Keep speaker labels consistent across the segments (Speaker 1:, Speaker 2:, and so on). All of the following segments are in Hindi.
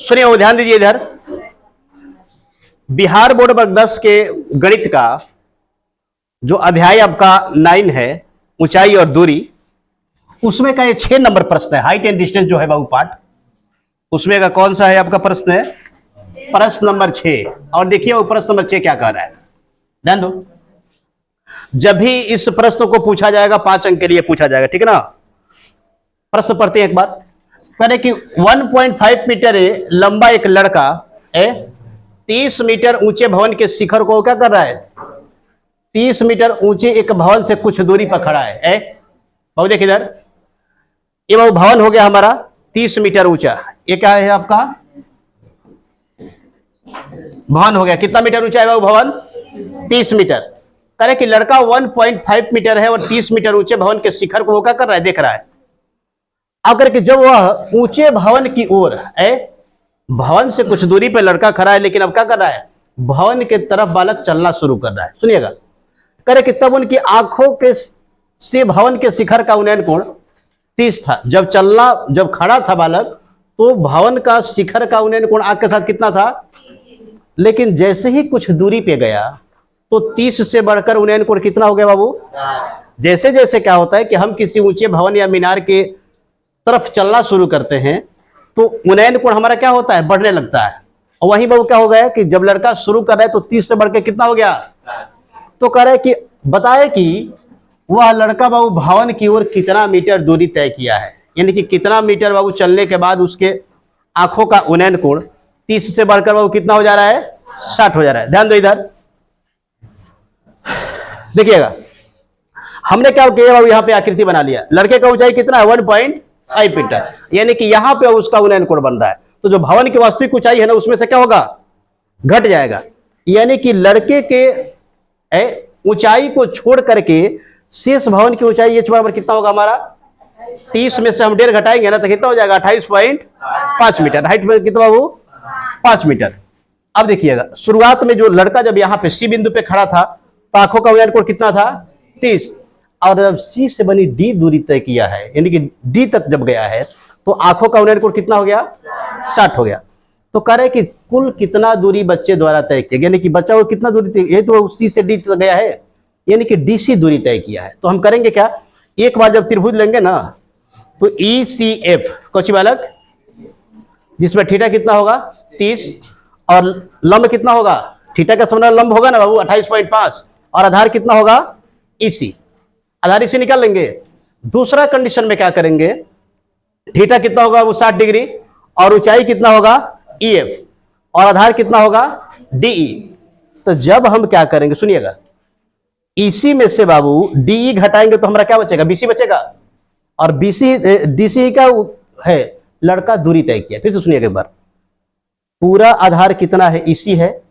Speaker 1: सुनिए वो ध्यान दीजिए इधर। बिहार बोर्ड वर्ग 10 के गणित का जो अध्याय आपका 9 है, ऊंचाई और दूरी, उसमें का ये 6 नंबर प्रश्न है, हाइट एंड डिस्टेंस जो है बाबू पाठ, उसमें का कौन सा है आपका प्रश्न है? प्रश्न नंबर 6। और देखिए वो प्रश्न नंबर 6 क्या कह रहा है, ध्यान दो। जब भी इस प्रश्न को पूछा जाएगा 5 अंक के लिए पूछा जाएगा, ठीक है ना। प्रश्न पढ़ते हैं एक बार। कह कि 1.5 मीटर लंबा एक लड़का 30 मीटर ऊंचे भवन के शिखर को क्या कर रहा है? 30 मीटर ऊंचे एक भवन से कुछ दूरी पर खड़ा है। बाबू देखिए इधर, ये बाबू भवन हो गया हमारा 30 मीटर ऊंचा। ये क्या है आपका? भवन हो गया। कितना मीटर ऊंचा है बाबू भवन? 30 मीटर। करे कि लड़का 1.5 मीटर है और 30 मीटर ऊंचे भवन के शिखर को वो क्या कर रहा है? देख रहा है। अब करके जब वह ऊंचे भवन की ओर भवन से कुछ दूरी पे लड़का खड़ा है, लेकिन अब क्या कर रहा है? भवन के तरफ बालक चलना शुरू कर रहा है। सुनिएगा, करे कि तब उनकी आंखों के से भवन के शिखर का उन्नयन कोण 30 था। जब खड़ा था बालक, तो भवन का शिखर का उन्नयन कोण आंख के साथ कितना था? लेकिन जैसे ही कुछ दूरी पे गया तो 30 से बढ़कर उन्नयन कोण कितना हो गया बाबू? जैसे जैसे क्या होता है कि हम किसी ऊंचे भवन या मीनार के तरफ चलना शुरू करते हैं तो उन्नयन कोण हमारा क्या होता है? बढ़ने लगता है। और वहीं बाबू क्या हो गया कि जब लड़का शुरू कर रहा है तो 30 से बढ़ के कितना हो गया? तो कह रहे कि बताए कि वह लड़का बाबू भवन की ओर कितना मीटर दूरी तय किया है, यानी कि कितना मीटर बाबू चलने के बाद उसके आंखों का उन्नयन कोण 30 से बढ़कर बाबू कितना हो जा रहा है? 60 हो जा रहा है। ध्यान दो इधर देखिएगा, हमने क्या किया बाबू? यहाँ पे आकृति बना लिया। लड़के का ऊंचाई कितना है? 1.5 मीटर, यानी कि यहां पे उसका उन्नयन कोण बन रहा है। तो जो भवन की वास्तविक ऊंचाई है ना, उसमें से क्या होगा? घट जाएगा। यानी कि लड़के के ऊंचाई को छोड़ करके शेष भवन की ऊंचाई ये बराबर कितना होगा हमारा? 30 में से हम 1.5 घटाएंगे ना तो कितना हो जाएगा? 28.5 मीटर। हाइट में कितना बाबू? 5 मीटर। अब देखिएगा, शुरुआत में जो लड़का जब यहाँ पे सी बिंदु पे खड़ा था तो आंखों का उन्नयन कोण कितना था? 30। और जब सी से बनी डी दूरी तय किया है, यानी कि डी तक जब गया है तो आंखों का उन्नयन कोण कितना हो गया? 60 हो गया। तो कह रहे कि कुल कितना दूरी बच्चे द्वारा तय किया, यानी कि बच्चा वो कितना दूरी तय, ये तो सी से डी तक गया है, यानी कि डीसी दूरी तय किया है। तो हम करेंगे क्या? एक बार जब त्रिभुज लेंगे ना तो ई सी एफ कौची बालक, जिसमें थीटा कितना होगा? 30 और लंब कितना होगा? थीटा का समानांतर लंब होगा ना बाबू 28.5, और आधार कितना होगा? इसी आधार इसी निकाल लेंगे। दूसरा कंडीशन में क्या करेंगे? थीटा कितना होगा वो? 60 डिग्री, और ऊंचाई कितना होगा? EF, और आधार कितना होगा? DE। तो जब हम क्या करेंगे सुनिएगा, इसी में से बाबू DE घटाएंगे तो हमारा क्या बचेगा? BC बचेगा। और BC DC का है लड़का दूरी तय किया। फिर से सुनिएगा एक बार, पूरा आधार कितना है? इसी है,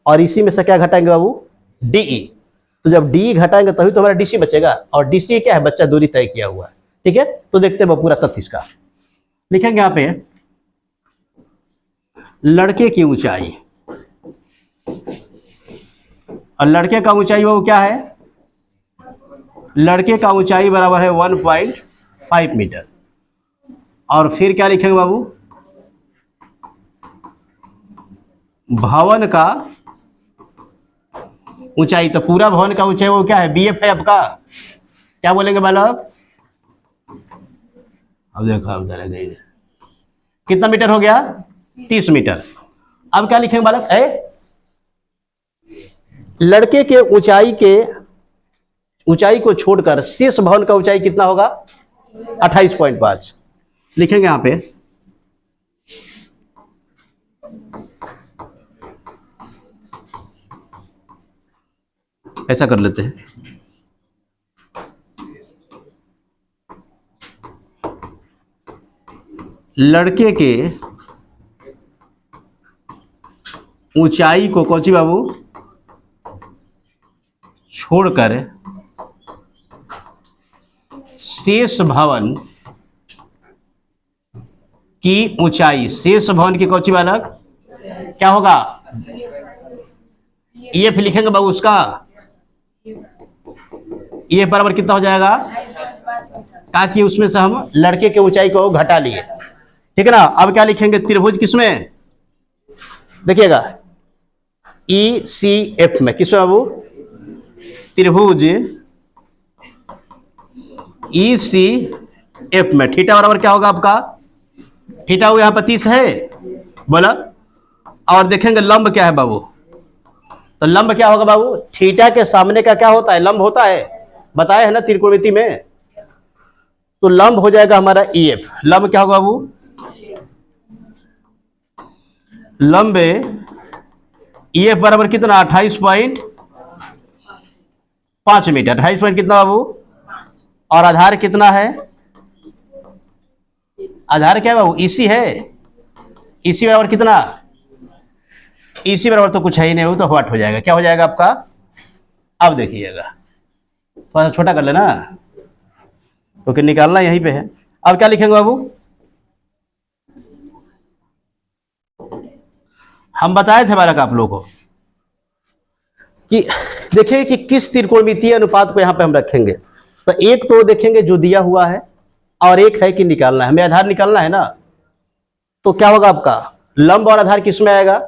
Speaker 1: और इसी में से क्या घटाएंगे बाबू? DE। तो जब DE घटाएंगे तभी तो हमारा DC बचेगा, और DC क्या है? बच्चा दूरी तय किया हुआ है। ठीक है, तो देखते हैं पूरा तथ्य इसका। लिखेंगे यहां पे लड़के की ऊंचाई, और लड़के का ऊंचाई वो क्या है? लड़के का ऊंचाई बराबर है 1.5 मीटर। और फिर क्या लिखेंगे बाबू? भवन का ऊंचाई, तो पूरा भवन का ऊंचाई वो क्या है? BF है आपका। क्या बोलेंगे बालक? अब देखो, अब जरा गई कितना मीटर हो गया? 30 मीटर। अब क्या लिखेंगे बालक? लड़के के ऊंचाई को छोड़कर शेष भवन का ऊंचाई कितना होगा? 28.5 लिखेंगे यहां पे। ऐसा कर लेते हैं, लड़के के ऊंचाई को कौची बाबू छोड़कर शेष भवन की ऊंचाई, शेष भवन की कौची बालक क्या होगा? EF लिखेंगे बाबू उसका। EF बराबर कितना हो जाएगा? ताकि उसमें से हम लड़के के ऊंचाई को घटा लिए। ठीक है ना। अब क्या लिखेंगे, त्रिभुज किसमें, देखिएगा ई सी एफ में, किसमें बाबू, त्रिभुज ई सी एफ में। थीटा बराबर क्या होगा आपका, थीटा हो यहां पर 30 है बोला। और देखेंगे लंब क्या है बाबू, तो लंब क्या होगा बाबू, थीटा के सामने का क्या होता है, लंब होता है, बताए है ना त्रिकोणमिति में। तो लंब हो जाएगा हमारा ई एफ। लंब क्या होगा बाबू, लंब ई एफ बराबर कितना, 28.5 मीटर। 28 पॉइंट कितना बाबू, और आधार कितना है, आधार क्या है बाबू, ईसी है। ईसी बराबर कितना, ईसी बराबर तो कुछ है ही नहीं, वो तो व्हाट हो जाएगा, क्या हो जाएगा आपका। अब देखिएगा थोड़ा सा छोटा कर लेना, क्योंकि निकालना यहीं पे है। अब क्या लिखेंगे बाबू, हम बताए थे बालक आप लोगों को कि देखिए कि किस त्रिकोणमितीय अनुपात को यहां पे हम रखेंगे। तो एक तो देखेंगे जो दिया हुआ है, और एक है कि निकालना है, हमें आधार निकालना है ना। तो क्या होगा आपका, लंब और आधार किस में आएगा,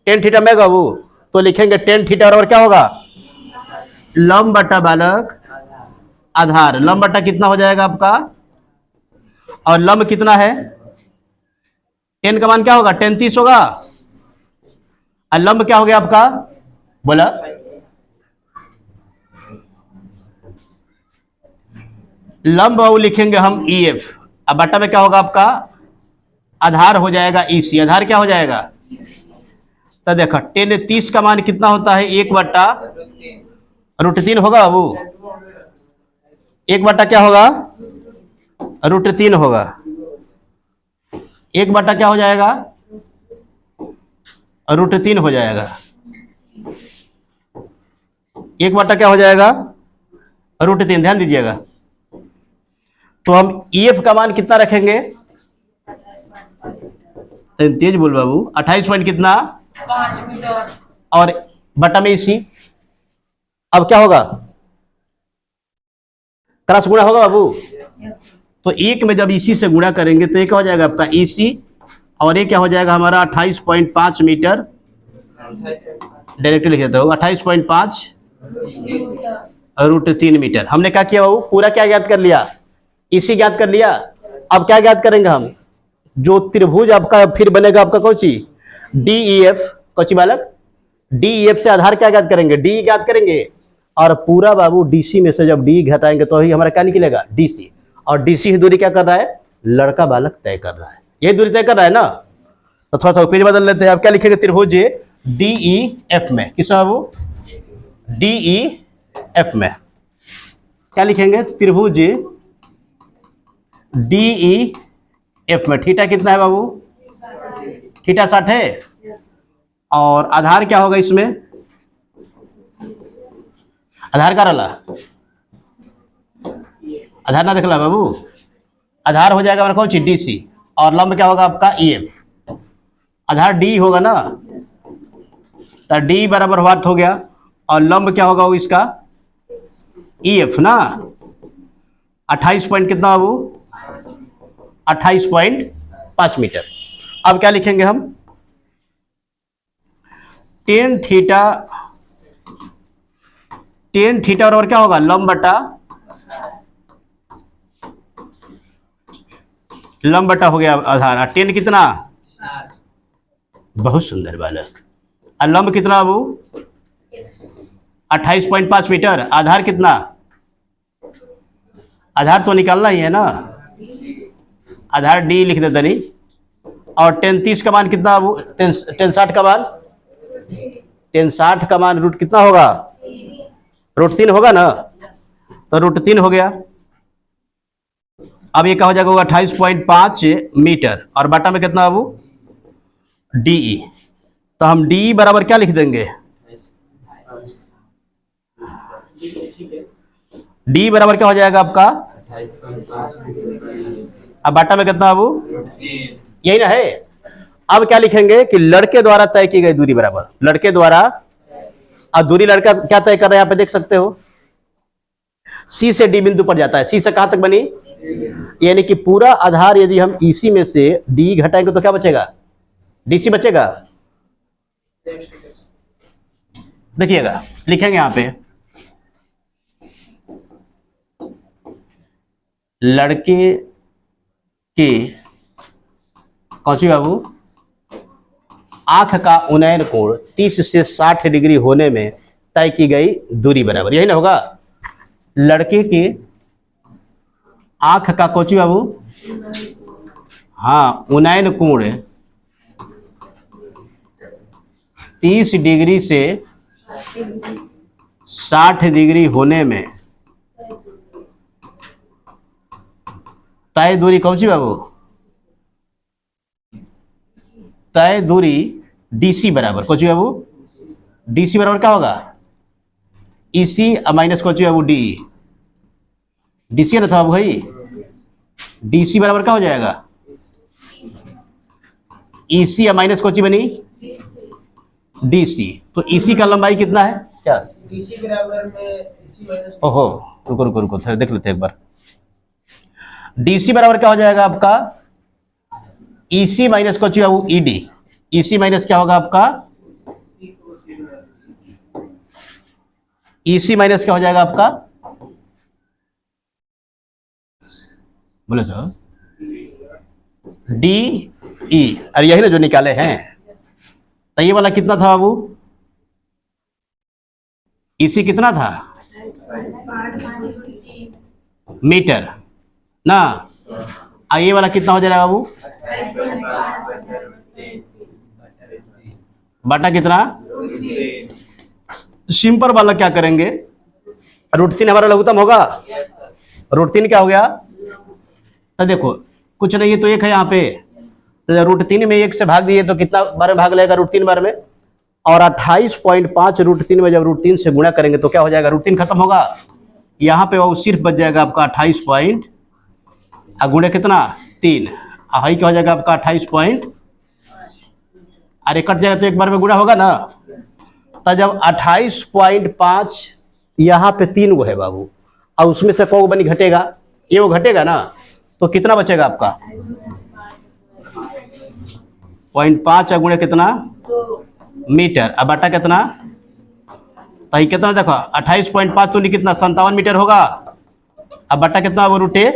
Speaker 1: टेन थीटा में बाबू। तो लिखेंगे टेन थीटा बराबर क्या होगा, लंब बटा बालक आधार। लंब बटा कितना हो जाएगा आपका, और लंब कितना है, टेन का मान क्या होगा, टेन 30 होगा। और लंब क्या हो गया आपका, बोला लंब बाबू लिखेंगे हम ई एफ। अब बटा में क्या होगा आपका, आधार हो जाएगा ई सी। आधार क्या हो जाएगा, तो देखो टेन 30 का मान कितना होता है, 1/√3 होगा बाबू। 1 बटा क्या होगा, √3 होगा। 1 बटा क्या हो जाएगा, √3 हो जाएगा। 1 बटा क्या हो जाएगा, √3। ध्यान दीजिएगा। तो हम ई एफ का मान कितना रखेंगे, तेज बोल बाबू, 28 पॉइंट कितना, 5 मीटर, और बटा में इसी। अब क्या होगा, क्रॉस गुणा होगा बाबू। तो एक में जब इसी से गुणा करेंगे तो ये क्या हो जाएगा आपका इसी, और ये क्या हो जाएगा हमारा 28.5 मीटर। डायरेक्टली लिख देता हूँ 28.5 √3 मीटर। हमने क्या किया बाबू, पूरा क्या ज्ञात कर लिया, इसी ज्ञात कर लिया। अब क्या ज्ञात करेंगे हम, जो त्रिभुज आपका फिर बनेगा आपका कौन सी, डी ई एफ, कौन बालक, डी ई एफ से आधार क्या ज्ञात करेंगे, डी ज्ञात करेंगे। और पूरा बाबू डीसी में से जब डी घटाएंगे तो ही हमारा क्या निकलेगा, डीसी। और डीसी की दूरी क्या कर रहा है, लड़का बालक तय कर रहा है, यही दूरी तय कर रहा है ना। तो थोड़ा सा पेज बदल लेते हैं। अब क्या लिखेंगे, त्रिभुज डी ई एफ में, किस बाबू, डी ई एफ में क्या लिखेंगे, त्रिभुज डी ई एफ में थीटा कितना है बाबू, थीटा 60 है। और आधार क्या होगा इसमें, आधार का रला, आधार ना देखला बाबू, आधार हो जाएगा हमारा कौन सी, डीसी। और लंब क्या होगा आपका ई एफ। आधार डी होगा ना, तो डी बराबर वाट हो गया, और लंब क्या होगा वो इसका ई एफ ना। 28 पॉइंट कितना बाबू, 28.5 मीटर। अब क्या लिखेंगे हम, टेन थीटा बराबर क्या होगा, लंब बटा हो गया आधार। टेन कितना, बहुत सुंदर बालक। और लंब कितना बाबू, 28.5 मीटर। आधार कितना, आधार तो निकालना ही है ना, आधार डी लिख देते नहीं। और टेन 30 का मान कितना बाबू, टेन 60 का मान, टेन 60 का मान रूट कितना होगा, √3 होगा ना, तो √3 हो गया। अब ये क्या हो जाएगा 28.5 मीटर, और बटा में कितना बाबू, डीई। तो हम डी बराबर क्या लिख देंगे, डी बराबर क्या हो जाएगा आपका, अब बटा में कितना बाबू, यही ना है। अब क्या लिखेंगे कि लड़के द्वारा तय की गई दूरी बराबर, लड़के द्वारा, अब दूरी लड़का क्या तय कर रहा है, यहाँ पे देख सकते हो, सी से डी बिंदु पर जाता है। सी से कहां तक बनी, यानी कि पूरा आधार यदि हम ईसी में से डी घटाएंगे तो क्या बचेगा, डीसी बचेगा। देखिएगा लिखेंगे यहां पे, लड़के के कौची बाबू आंख का उन्नयन कोण 30 से 60 डिग्री होने में तय की गई दूरी बराबर, यही ना होगा। लड़के के आंख का कौची बाबू, हाँ, उन्नयन कोण 30 डिग्री से 60 डिग्री होने में तय दूरी कौची बाबू, तय दूरी डीसी बराबर कौची बाबू, डीसी बराबर क्या होगा, ईसी माइनस कौची बाबू डी, डीसी ना था भाई, डीसी बराबर क्या हो जाएगा, ईसी माइनस कौची बनी डीसी। तो ईसी का लंबाई कितना है, क्या
Speaker 2: डीसी बराबर में ईसी माइनस,
Speaker 1: ओहो रुको रुको रुको देख लेते हैं एक बार। डीसी बराबर क्या हो जाएगा आपका, ईसी माइनस कौची बाबू ईडी, ईसी माइनस क्या होगा आपका, ईसी माइनस क्या हो जाएगा आपका, बोले सर डी ई, अरे यही ना जो निकाले हैं। तो ये वाला कितना था बाबू, ईसी कितना था मीटर ना, ये वाला कितना हो जाएगा बाबू, बटा कितना, सिंपल वाला क्या करेंगे, √3 हमारा लघुत्तम होगा, √3 क्या हो गया, तो देखो कुछ नहीं है तो एक है यहाँ पे, तो √3 में 1 से भाग दिए तो कितना बार में भाग लगेगा, √3 बार में, और 28.5 √3 में जब √3 से गुणा करेंगे तो क्या हो जाएगा, √3 खत्म होगा, यहाँ पे वो सिर्फ बच जाएगा आपका 28 पॉइंट गुणे कितना 3, हाई क्या हो जाएगा आपका 28 पॉइंट, अरे कट जाएगा तो एक बार में गुणा होगा ना। तो जब 28.5 यहाँ पे 3 गो है बाबू, और उसमें से कौ बनी घटेगा, ये वो घटेगा ना, तो कितना बचेगा आपका 0.5 गुणे कितना मीटर, अब बटा कितना, तो ये कितना देखो 28.5 तो नहीं कितना 57 मीटर होगा, अब बटा कितना वो √,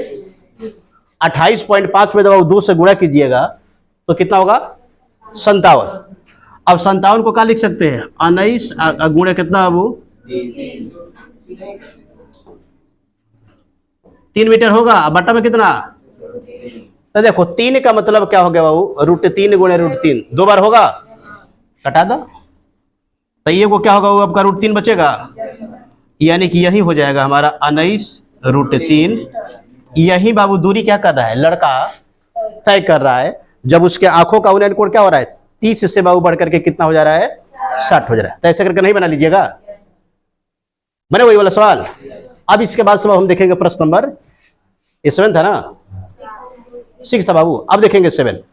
Speaker 1: 28.5 में जब 2 से गुणा कीजिएगा तो कितना होगा 57। अब 57 को क्या लिख सकते हैं, 19 गुणे कितना वो 3 मीटर होगा, अब बटा में कितना, तो देखो 3 का मतलब क्या हो गया बाबू, √3 गुणे √3 2 बार होगा, कटा दो, तो ये को क्या होगा वो आपका √3 बचेगा, यानी कि यही हो जाएगा हमारा 19 √3। यही बाबू दूरी क्या कर रहा है, लड़का तय कर रहा है, जब उसके आंखों का उन्नयन कोण क्या हो रहा है 30 से बाबू बढ़ करके कितना हो जा रहा है 60 हो जा रहा है। तो ऐसे करके नहीं बना लीजिएगा, बने वही वाला सवाल। अब इसके बाद सब हम देखेंगे प्रश्न नंबर 7 था ना, 6 था बाबू, अब देखेंगे 7।